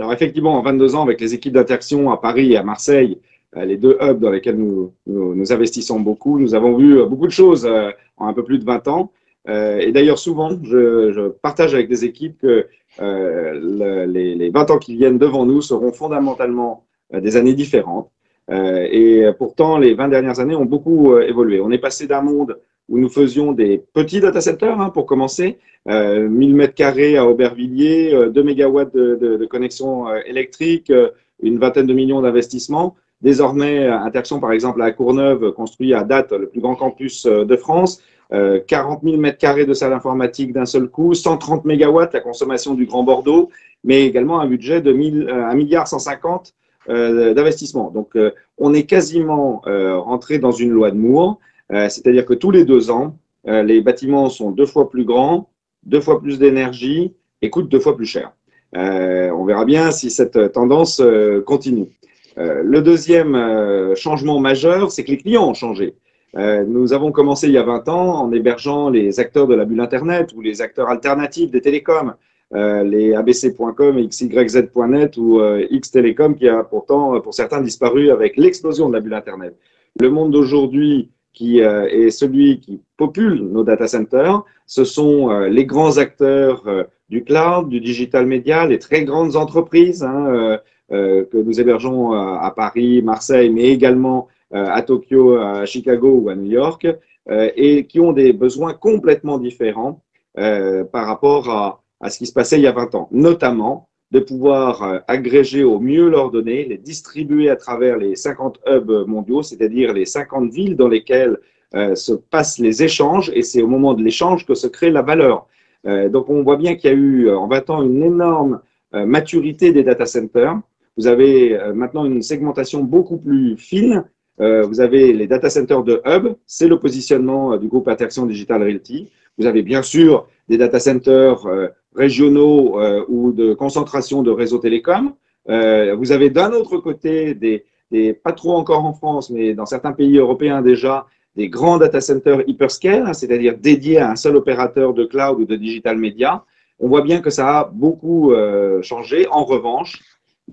Alors effectivement, en 22 ans, avec les équipes d'Interaction à Paris et à Marseille, les deux hubs dans lesquels nous investissons beaucoup, nous avons vu beaucoup de choses en un peu plus de 20 ans. Et d'ailleurs, souvent, je partage avec des équipes que les 20 ans qui viennent devant nous seront fondamentalement des années différentes. Et pourtant, les 20 dernières années ont beaucoup évolué. On est passé d'un monde où nous faisions des petits data centers, hein, pour commencer, 1000 mètres carrés à Aubervilliers, 2 mégawatts de connexion électrique, une vingtaine de millions d'investissements. Désormais, Interaction, par exemple, à Courneuve, construit à date le plus grand campus de France, 40 000 mètres carrés de salle informatique d'un seul coup, 130 mégawatts la consommation du Grand Bordeaux, mais également un budget de 1,150 milliard d'investissement. Donc, on est quasiment rentré dans une loi de Moore, c'est-à-dire que tous les 2 ans, les bâtiments sont 2 fois plus grands, 2 fois plus d'énergie et coûtent 2 fois plus cher. On verra bien si cette tendance continue. Le deuxième changement majeur, c'est que les clients ont changé. Nous avons commencé il y a 20 ans en hébergeant les acteurs de la bulle Internet ou les acteurs alternatifs des télécoms, les abc.com et xyz.net ou X-Télécom qui a pourtant, pour certains, disparu avec l'explosion de la bulle Internet. Le monde d'aujourd'hui qui est celui qui popule nos data centers, ce sont les grands acteurs du cloud, du digital media, les très grandes entreprises, hein, que nous hébergeons à Paris, Marseille, mais également à Tokyo, à Chicago ou à New York, et qui ont des besoins complètement différents par rapport à ce qui se passait il y a 20 ans, notamment de pouvoir agréger au mieux leurs données, les distribuer à travers les 50 hubs mondiaux, c'est-à-dire les 50 villes dans lesquelles se passent les échanges, et c'est au moment de l'échange que se crée la valeur. Donc on voit bien qu'il y a eu en 20 ans une énorme maturité des data centers. Vous avez maintenant une segmentation beaucoup plus fine. Vous avez les data centers de hub, c'est le positionnement du groupe Interaction Digital Realty. Vous avez bien sûr des data centers régionaux ou de concentration de réseaux télécoms. Vous avez d'un autre côté, pas trop encore en France, mais dans certains pays européens déjà, des grands data centers hyperscale, hein, c'est-à-dire dédiés à un seul opérateur de cloud ou de digital media. On voit bien que ça a beaucoup changé. En revanche,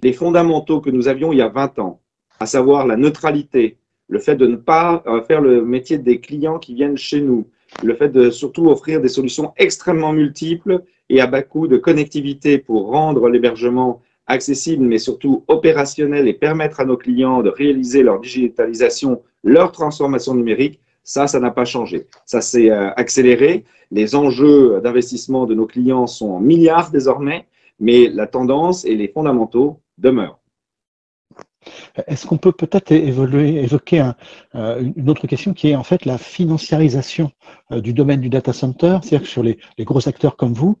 les fondamentaux que nous avions il y a 20 ans, à savoir la neutralité, le fait de ne pas faire le métier des clients qui viennent chez nous, le fait de surtout offrir des solutions extrêmement multiples et à bas coût de connectivité pour rendre l'hébergement accessible, mais surtout opérationnel et permettre à nos clients de réaliser leur digitalisation, leur transformation numérique, ça n'a pas changé. Ça s'est accéléré. Les enjeux d'investissement de nos clients sont en milliards désormais, mais la tendance et les fondamentaux demeurent. Est-ce qu'on peut peut-être évoquer une autre question qui est en fait la financiarisation du domaine du data center, c'est-à-dire que sur les gros acteurs comme vous,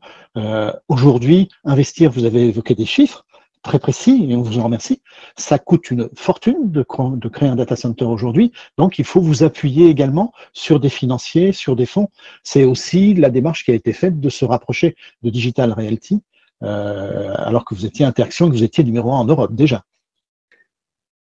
aujourd'hui, investir, vous avez évoqué des chiffres très précis et on vous en remercie, ça coûte une fortune de créer un data center aujourd'hui, donc il faut vous appuyer également sur des financiers, sur des fonds. C'est aussi la démarche qui a été faite de se rapprocher de Digital Realty, alors que vous étiez Interaction, que vous étiez numéro 1 en Europe déjà.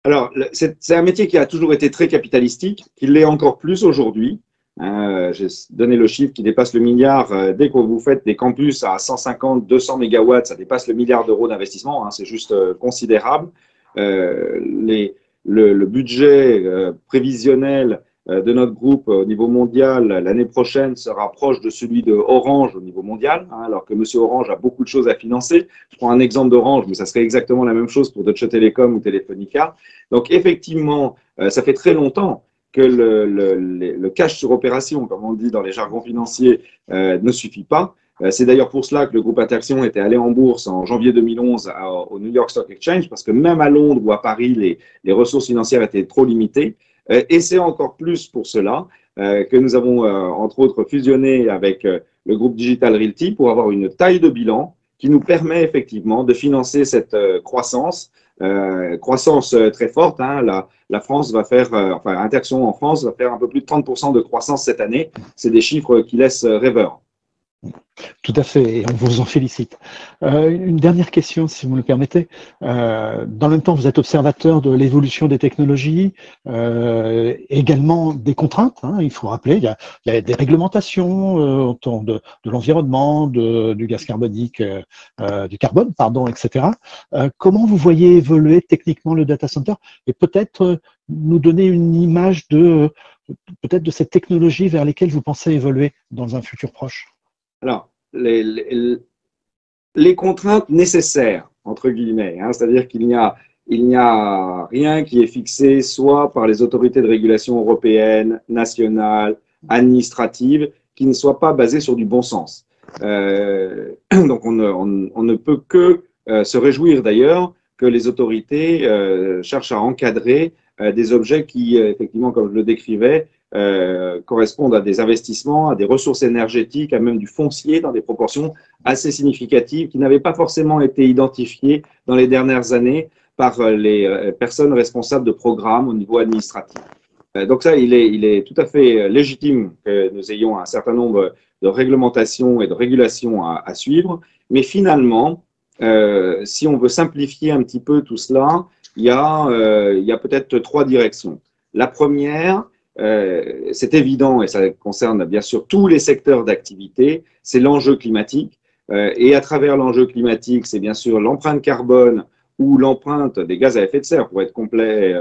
Alors, c'est un métier qui a toujours été très capitalistique, qui l'est encore plus aujourd'hui. J'ai donné le chiffre qui dépasse le milliard. Dès que vous faites des campus à 150, 200 mégawatts, ça dépasse le milliard d'euros d'investissement. Hein, c'est juste considérable. Le budget prévisionnel de notre groupe au niveau mondial l'année prochaine se rapproche de celui de Orange au niveau mondial, hein, alors que M. Orange a beaucoup de choses à financer. Je prends un exemple d'Orange, mais ça serait exactement la même chose pour Deutsche Telekom ou Telefonica. Donc effectivement, ça fait très longtemps que le cash sur opération, comme on dit dans les jargons financiers, ne suffit pas. C'est d'ailleurs pour cela que le groupe Interaction était allé en bourse en janvier 2011 au New York Stock Exchange, parce que même à Londres ou à Paris, les ressources financières étaient trop limitées. Et c'est encore plus pour cela que nous avons, entre autres, fusionné avec le groupe Digital Realty pour avoir une taille de bilan qui nous permet effectivement de financer cette croissance très forte. Hein. La France va faire, enfin, Interaction en France va faire un peu plus de 30% de croissance cette année. C'est des chiffres qui laissent rêveurs. Tout à fait, et on vous en félicite. Une dernière question, si vous me le permettez. Dans le même temps, vous êtes observateur de l'évolution des technologies, également des contraintes. Hein, il faut rappeler, il y a des réglementations autour de l'environnement, du gaz carbonique, du carbone, pardon, etc. Comment vous voyez évoluer techniquement le data center et peut-être nous donner une image peut-être de cette technologie vers lesquelles vous pensez évoluer dans un futur proche? Alors, les contraintes nécessaires, entre guillemets, hein, c'est-à-dire il n'y a rien qui est fixé soit par les autorités de régulation européennes, nationales, administratives, qui ne soit pas basé sur du bon sens. Donc, on ne peut que se réjouir d'ailleurs que les autorités cherchent à encadrer des objets qui, effectivement, comme je le décrivais, correspondent à des investissements, à des ressources énergétiques, à même du foncier dans des proportions assez significatives qui n'avaient pas forcément été identifiées dans les dernières années par les personnes responsables de programmes au niveau administratif. Donc ça, il est tout à fait légitime que nous ayons un certain nombre de réglementations et de régulations à suivre, mais finalement, si on veut simplifier un petit peu tout cela, il y a peut-être trois directions. La première, c'est évident et ça concerne bien sûr tous les secteurs d'activité, c'est l'enjeu climatique. Et à travers l'enjeu climatique, c'est bien sûr l'empreinte carbone ou l'empreinte des gaz à effet de serre, pour être complet,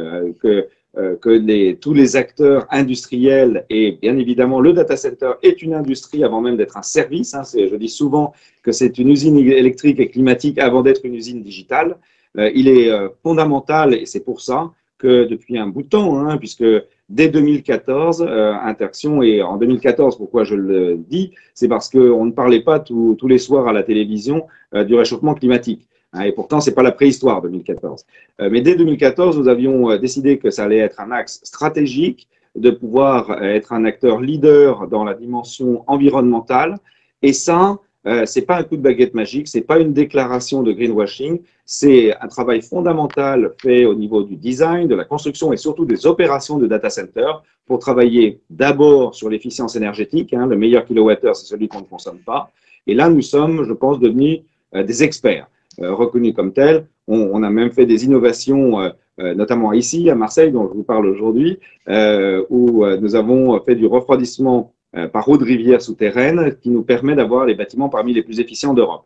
tous les acteurs industriels, et bien évidemment le data center est une industrie avant même d'être un service. Hein, je dis souvent que c'est une usine électrique et climatique avant d'être une usine digitale. Il est fondamental, et c'est pour ça que depuis un bout de temps, hein, puisque dès 2014, Interxion, et en 2014, pourquoi je le dis, c'est parce qu'on ne parlait pas tous les soirs à la télévision du réchauffement climatique. Et pourtant, ce n'est pas la préhistoire 2014. Mais dès 2014, nous avions décidé que ça allait être un axe stratégique, de pouvoir être un acteur leader dans la dimension environnementale. Et ça, ce n'est pas un coup de baguette magique, ce n'est pas une déclaration de greenwashing, c'est un travail fondamental fait au niveau du design, de la construction et surtout des opérations de data center pour travailler d'abord sur l'efficience énergétique. Hein, le meilleur kilowattheure, c'est celui qu'on ne consomme pas. Et là, nous sommes, je pense, devenus des experts. Reconnus comme tels. On a même fait des innovations, notamment ici à Marseille, dont je vous parle aujourd'hui, où nous avons fait du refroidissement par eau de rivière souterraine qui nous permet d'avoir les bâtiments parmi les plus efficients d'Europe.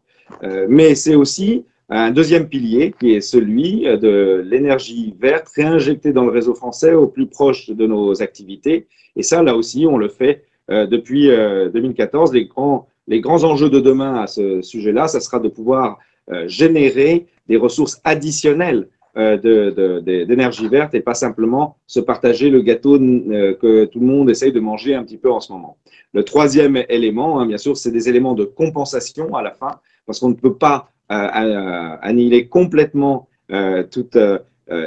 Mais c'est aussi un deuxième pilier qui est celui de l'énergie verte réinjectée dans le réseau français au plus proche de nos activités. Et ça, là aussi, on le fait depuis 2014. Les grands enjeux de demain à ce sujet-là, ça sera de pouvoir générer des ressources additionnelles d'énergie verte et pas simplement se partager le gâteau que tout le monde essaye de manger un petit peu en ce moment. Le troisième élément, hein, bien sûr, c'est des éléments de compensation à la fin, parce qu'on ne peut pas annihiler complètement toute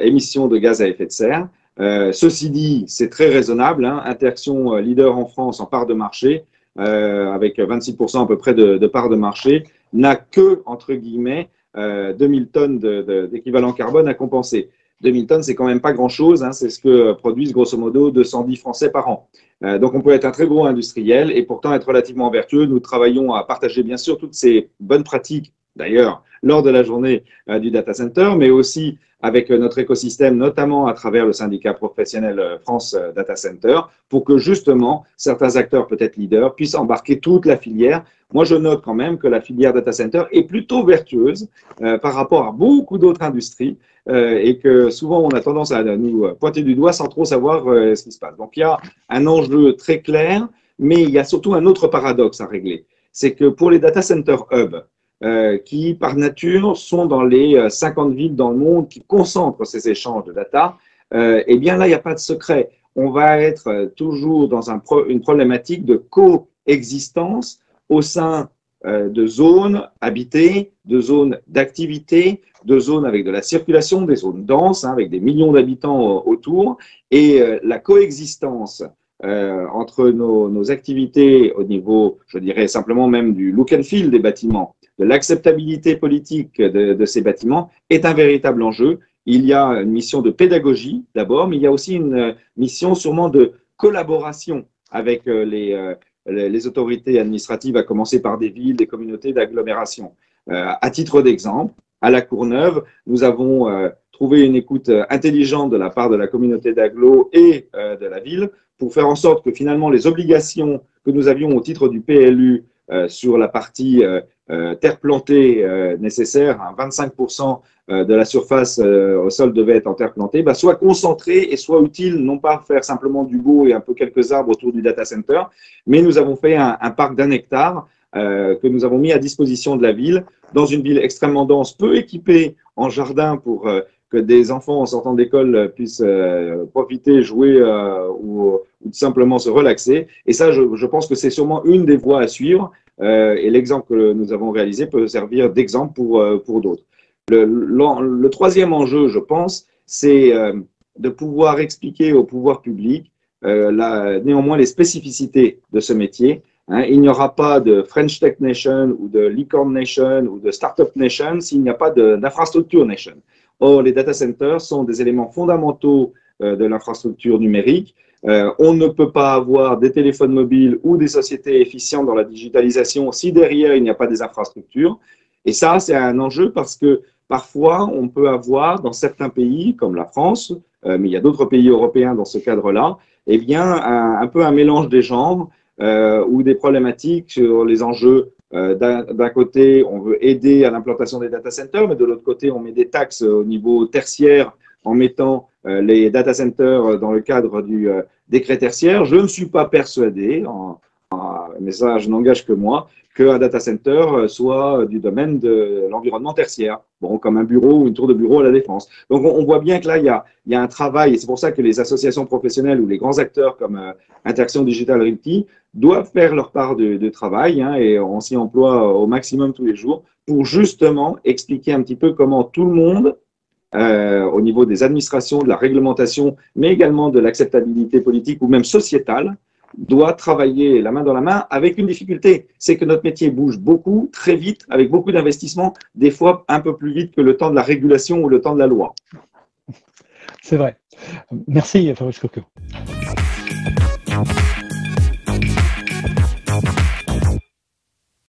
émission de gaz à effet de serre. Ceci dit, c'est très raisonnable. Hein, Interxion, leader en France en part de marché, avec 26% à peu près de part de marché, n'a que, entre guillemets, 2000 tonnes d'équivalent carbone à compenser. 2000 tonnes, c'est quand même pas grand-chose, hein, c'est ce que produisent grosso modo 210 Français par an. Donc on peut être un très gros industriel et pourtant être relativement vertueux. Nous travaillons à partager bien sûr toutes ces bonnes pratiques, d'ailleurs, lors de la journée du data center, mais aussi avec notre écosystème, notamment à travers le syndicat professionnel France Data Center, pour que justement certains acteurs, peut-être leaders, puissent embarquer toute la filière. Moi, je note quand même que la filière data center est plutôt vertueuse par rapport à beaucoup d'autres industries et que souvent on a tendance à nous pointer du doigt sans trop savoir ce qui se passe. Donc il y a un enjeu très clair, mais il y a surtout un autre paradoxe à régler. C'est que pour les data center hub, qui par nature sont dans les 50 villes dans le monde qui concentrent ces échanges de data, eh bien là, il n'y a pas de secret. On va être toujours dans une problématique de coexistence au sein de zones habitées, de zones d'activité, de zones avec de la circulation, des zones denses, hein, avec des millions d'habitants autour. Et la coexistence entre nos activités au niveau, je dirais simplement même du look and feel des bâtiments, de l'acceptabilité politique de ces bâtiments est un véritable enjeu. Il y a une mission de pédagogie d'abord, mais il y a aussi une mission sûrement de collaboration avec les autorités administratives, à commencer par des villes, des communautés d'agglomération. À titre d'exemple, à La Courneuve, nous avons trouvé une écoute intelligente de la part de la communauté d'agglo et de la ville pour faire en sorte que finalement les obligations que nous avions au titre du PLU sur la partie terre plantée nécessaire, hein, 25% de la surface au sol devait être en terre plantée, soit concentrée et soit utile, non pas faire simplement du beau et un peu quelques arbres autour du data center, mais nous avons fait un parc d'1 hectare que nous avons mis à disposition de la ville, dans une ville extrêmement dense, peu équipée en jardin pour que des enfants en sortant d'école puissent profiter, jouer ou tout simplement se relaxer. Et ça, je pense que c'est sûrement une des voies à suivre. Et l'exemple que nous avons réalisé peut servir d'exemple pour d'autres. Le troisième enjeu, je pense, c'est de pouvoir expliquer au pouvoir public néanmoins les spécificités de ce métier. Hein, il n'y aura pas de French Tech Nation ou de Licorne Nation ou de Startup Nation s'il n'y a pas d'infrastructure nation. Or, les data centers sont des éléments fondamentaux de l'infrastructure numérique. On ne peut pas avoir des téléphones mobiles ou des sociétés efficientes dans la digitalisation si derrière il n'y a pas des infrastructures. Et ça, c'est un enjeu parce que parfois, on peut avoir dans certains pays, comme la France, mais il y a d'autres pays européens dans ce cadre-là, eh bien, un peu un mélange des genres ou des problématiques sur les enjeux. D'un côté, on veut aider à l'implantation des data centers, mais de l'autre côté, on met des taxes au niveau tertiaire en mettant les data centers dans le cadre du décret tertiaire. Je ne suis pas persuadé, mais ça, je n'engage que moi, qu'un data center soit du domaine de l'environnement tertiaire, bon, comme un bureau ou une tour de bureau à la Défense. Donc, on voit bien que là, il y a un travail, et c'est pour ça que les associations professionnelles ou les grands acteurs comme Interaction Digital Realty doivent faire leur part de travail, hein, et on s'y emploie au maximum tous les jours pour justement expliquer un petit peu comment tout le monde, au niveau des administrations, de la réglementation, mais également de l'acceptabilité politique ou même sociétale, doit travailler la main dans la main avec une difficulté, c'est que notre métier bouge beaucoup, très vite, avec beaucoup d'investissements, des fois un peu plus vite que le temps de la régulation ou le temps de la loi. C'est vrai. Merci, Fabrice Coqueux.